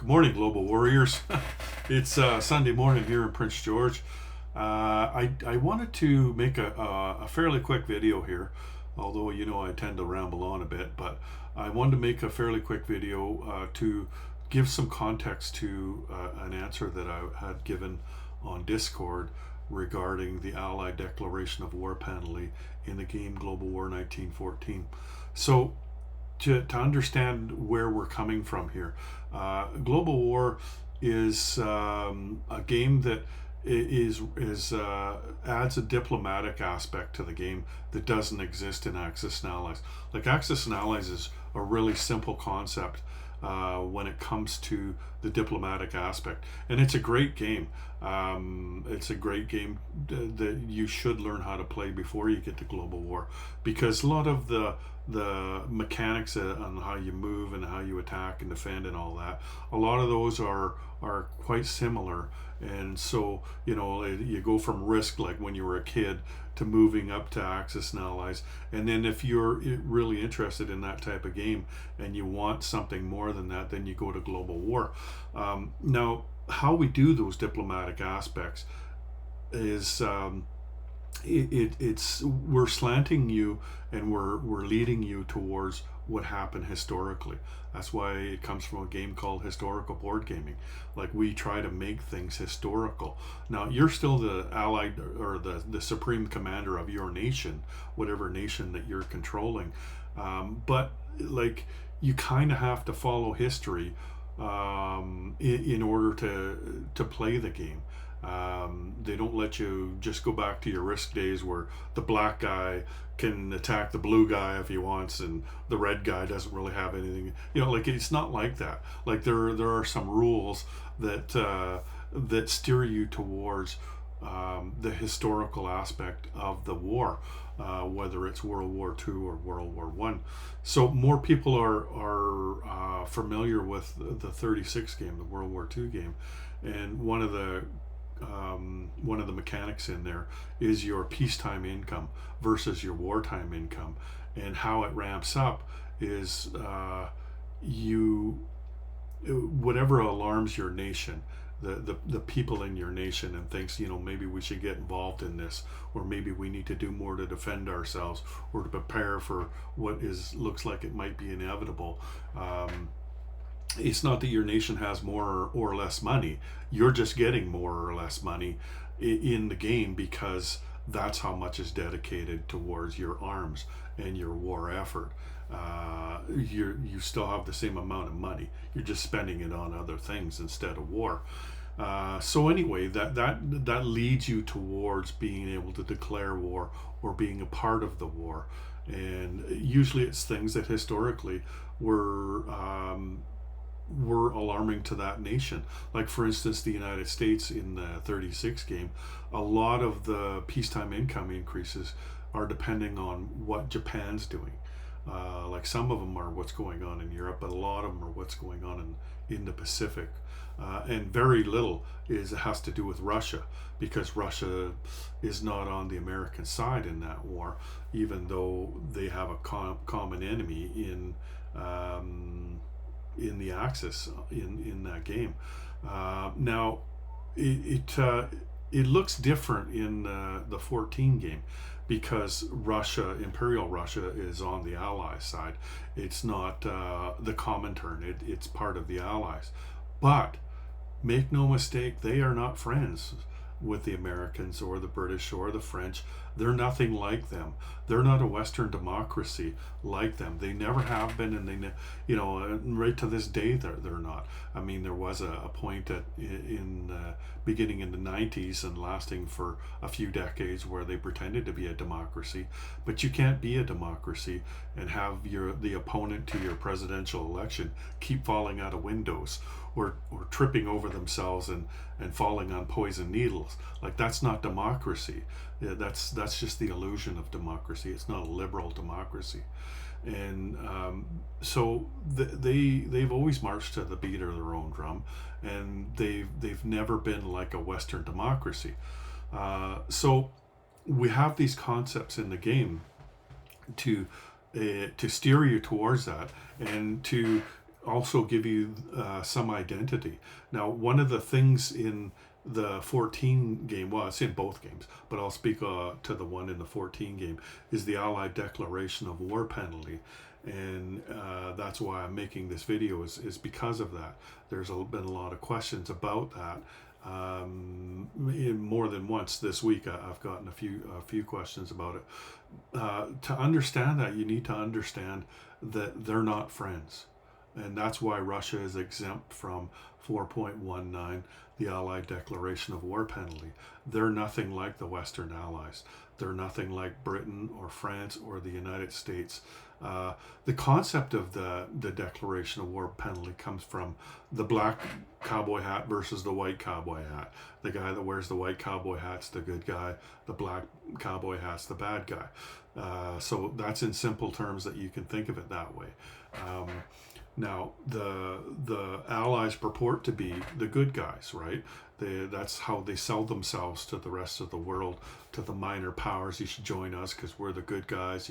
Good morning, Global Warriors. It's Sunday morning here in Prince George. I wanted to make a fairly quick video here, although I tend to ramble on a bit, but I wanted to make a fairly quick video to give some context to an answer that I had given on Discord regarding the Allied Declaration of War penalty in the game Global War 1914. So to understand where we're coming from here. Global War is a game that is adds a diplomatic aspect to the game that doesn't exist in Axis and Allies. Like Axis and Allies is a really simple concept when it comes to the diplomatic aspect, and it's a great game. It's a great game that you should learn how to play before you get to Global War, because a lot of the mechanics on how you move and how you attack and defend and all that, a lot of those are quite similar. And so you go from Risk, like when you were a kid, to moving up to Axis and Allies. And then if you're really interested in that type of game and you want something more than that, then you go to Global War. Now, how we do those diplomatic aspects is it's we're slanting you, and we're leading you towards what happened historically. That's why it comes from a game called historical board gaming. Like, we try to make things historical. Now, you're still the allied or the supreme commander of your nation, whatever nation that you're controlling. But like, you kind of have to follow history in order to play the game. They don't let you just go back to your Risk days where the black guy can attack the blue guy if he wants, and the red guy doesn't really have anything. Like, it's not like that. Like, there are some rules that that steer you towards the historical aspect of the war, whether it's World War II or World War One. So more people are familiar with the 36 game, the World War II game, and one of the mechanics in there is your peacetime income versus your wartime income, and how it ramps up is whatever alarms your nation, the people in your nation, and thinks, maybe we should get involved in this, or maybe we need to do more to defend ourselves or to prepare for what looks like it might be inevitable. It's not that your nation has more or less money. You're just getting more or less money in the game, because that's how much is dedicated towards your arms and your war effort. You still have the same amount of money. You're just spending it on other things instead of war. So anyway, that leads you towards being able to declare war or being a part of the war. And usually it's things that historically were alarming to that nation. Like, for instance, the United States in the 36 game, a lot of the peacetime income increases are depending on what Japan's doing. Like, some of them are what's going on in Europe, but a lot of them are what's going on in the Pacific. And very little has to do with Russia, because Russia is not on the American side in that war, even though they have a common enemy in the Axis in that game. Now, it looks different in the 14 game, because Imperial Russia is on the Allies side. It's not the Comintern. It's part of the Allies. But make no mistake, they are not friends with the Americans or the British or the French. They're nothing like them. They're not a Western democracy like them. They never have been, and right to this day, they're not. I mean, there was a point beginning in the 90s and lasting for a few decades where they pretended to be a democracy, but you can't be a democracy and have the opponent to your presidential election keep falling out of windows or tripping over themselves and falling on poison needles. Like, that's not democracy. That's just the illusion of democracy. It's not a liberal democracy. And so they've always marched to the beat of their own drum, and they've never been like a Western democracy. So we have these concepts in the game to steer you towards that, and to also give you some identity. Now, one of the things in the 14 game, well, it's in both games, but I'll speak to the one in the 14 game, is the Allied declaration of war penalty. And that's why I'm making this video, is because of that. There's been a lot of questions about that. More than once this week, I've gotten a few questions about it. To understand that, you need to understand that they're not friends, and that's why Russia is exempt from 4.19, the Allied Declaration of War Penalty. They're nothing like the Western Allies. They're nothing like Britain or France or the United States. The concept of the Declaration of War Penalty comes from the black cowboy hat versus the white cowboy hat. The guy that wears the white cowboy hat's the good guy. The black cowboy hat's the bad guy. So that's in simple terms that you can think of it that way. Now, the Allies purport to be the good guys, right? That's how they sell themselves to the rest of the world, to the minor powers. You should join us because we're the good guys,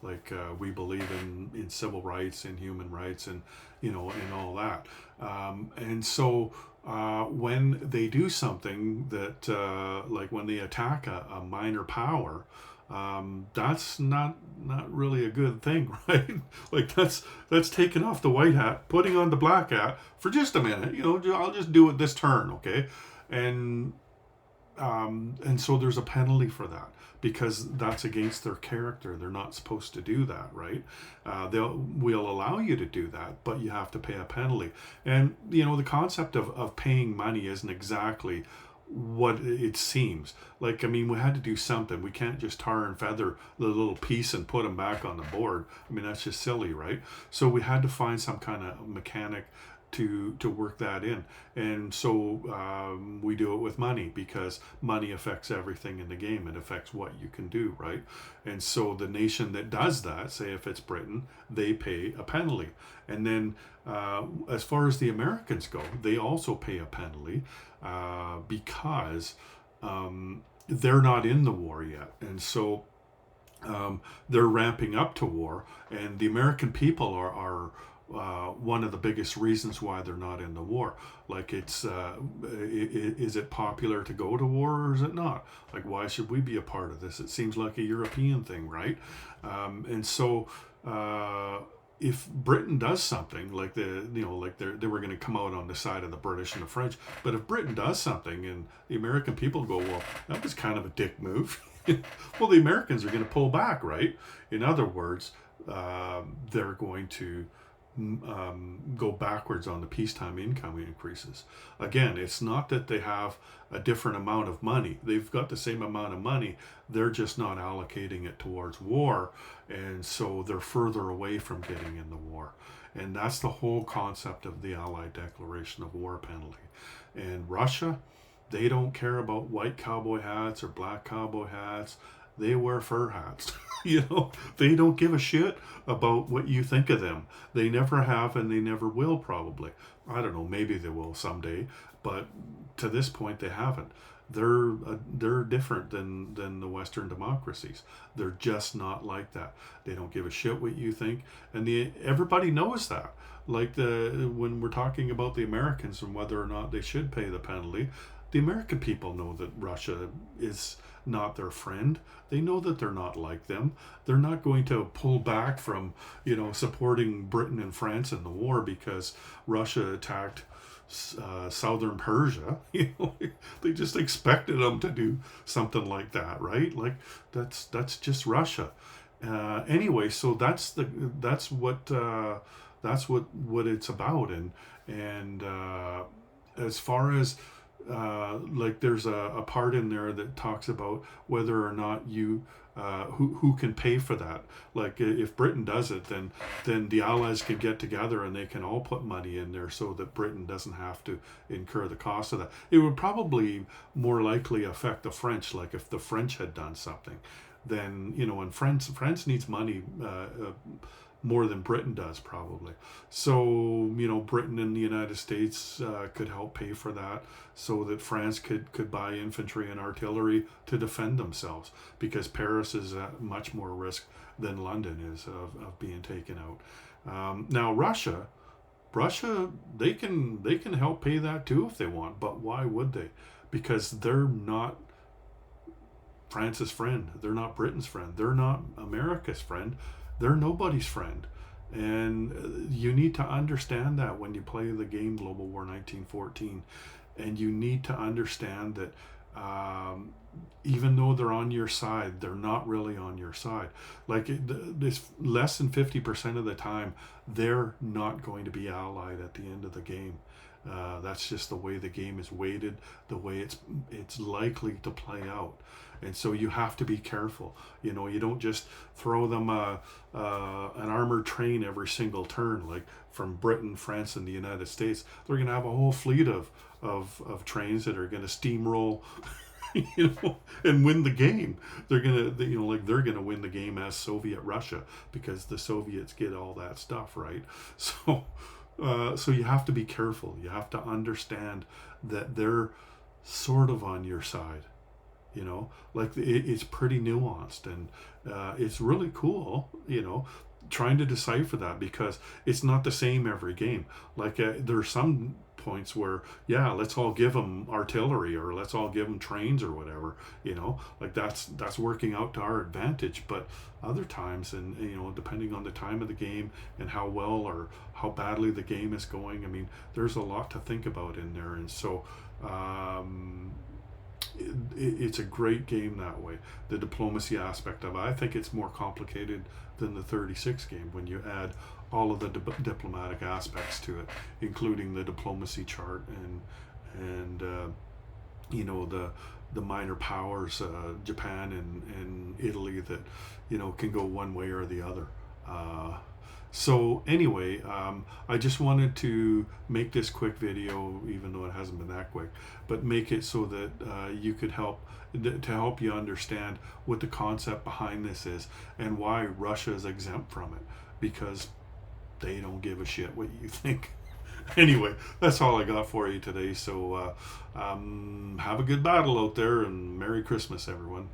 like we believe in civil rights and human rights and, and all that. And so when they do something that, like when they attack a minor power, that's not really a good thing, right? Like that's taking off the white hat, putting on the black hat for just a minute. I'll just do it this turn, okay? And so there's a penalty for that because that's against their character. They're not supposed to do that, right? We'll allow you to do that, but you have to pay a penalty. And the concept of paying money isn't exactly what it seems like. I mean, we had to do something. We can't just tar and feather the little piece and put them back on the board. I mean, that's just silly, right? So we had to find some kind of mechanic to work that in. And so we do it with money because money affects everything in the game. It affects what you can do, right? And so the nation that does that, say if it's Britain, they pay a penalty. And then as far as the Americans go, they also pay a penalty because they're not in the war yet. And so they're ramping up to war. And the American people are one of the biggest reasons why they're not in the war. Like is it popular to go to war or is it not? Like, why should we be a part of this? It seems like a European thing, right? And so if Britain does something like they were going to come out on the side of the British and the French, but if Britain does something and the American people go, well, that was kind of a dick move. Well, the Americans are going to pull back, right? In other words, they're going to go backwards on the peacetime income increases. Again, it's not that they have a different amount of money. They've got the same amount of money. They're just not allocating it towards war. And so they're further away from getting in the war. And that's the whole concept of the Allied Declaration of War Penalty. And Russia, they don't care about white cowboy hats or black cowboy hats. They wear fur hats. They don't give a shit about what you think of them. They never have and they never will, probably. I don't know, maybe they will someday, but to this point they haven't. They're different than the Western democracies. They're just not like that. They don't give a shit what you think, and everybody knows that. Like when we're talking about the Americans and whether or not they should pay the penalty, the American people know that Russia is not their friend. They know that they're not like them. They're not going to pull back from, supporting Britain and France in the war because Russia attacked southern Persia. They just expected them to do something like that, right? Like that's just Russia. Anyway, so that's what it's about. And as far as like there's a part in there that talks about whether or not you who can pay for that. Like if Britain does it, then the Allies can get together and they can all put money in there so that Britain doesn't have to incur the cost of that. It would probably more likely affect the French. Like if the French had done something, then and France needs money more than Britain does, probably. So Britain and the United States could help pay for that so that France could buy infantry and artillery to defend themselves, because Paris is at much more risk than London is of being taken out. Now Russia, Russia, they can help pay that too if they want, but why would they? Because they're not France's friend. They're not Britain's friend. They're not America's friend. They're nobody's friend. And you need to understand that when you play the game Global War 1914. And you need to understand that even though they're on your side, they're not really on your side. Like this, less than 50% of the time, they're not going to be allied at the end of the game. That's just the way the game is weighted, the way it's likely to play out. And so you have to be careful. You know, you don't just throw them an armored train every single turn, like from Britain, France, and the United States. They're going to have a whole fleet of trains that are going to steamroll, you know, and win the game. They're going to, you know, like they're going to win the game as Soviet Russia because the Soviets get all that stuff, right? So, so you have to be careful. You have to understand that they're sort of on your side. You know, like it's pretty nuanced, and it's really cool, you know, trying to decipher that, because it's not the same every game. Like there's some points where, yeah, let's all give them artillery, or let's all give them trains or whatever, you know, like that's working out to our advantage. But other times, and you know, depending on the time of the game and how well or how badly the game is going, I mean, there's a lot to think about in there. And so it's a great game that way. The diplomacy aspect of it, I think it's more complicated than the 36 game when you add all of the diplomatic aspects to it, including the diplomacy chart and you know, the minor powers, Japan and Italy, that, you know, can go one way or the other. So anyway, I just wanted to make this quick video, even though it hasn't been that quick, but make it so that you could help you understand what the concept behind this is and why Russia is exempt from it, because they don't give a shit what you think. Anyway, that's all I got for you today. So have a good battle out there, and Merry Christmas, everyone.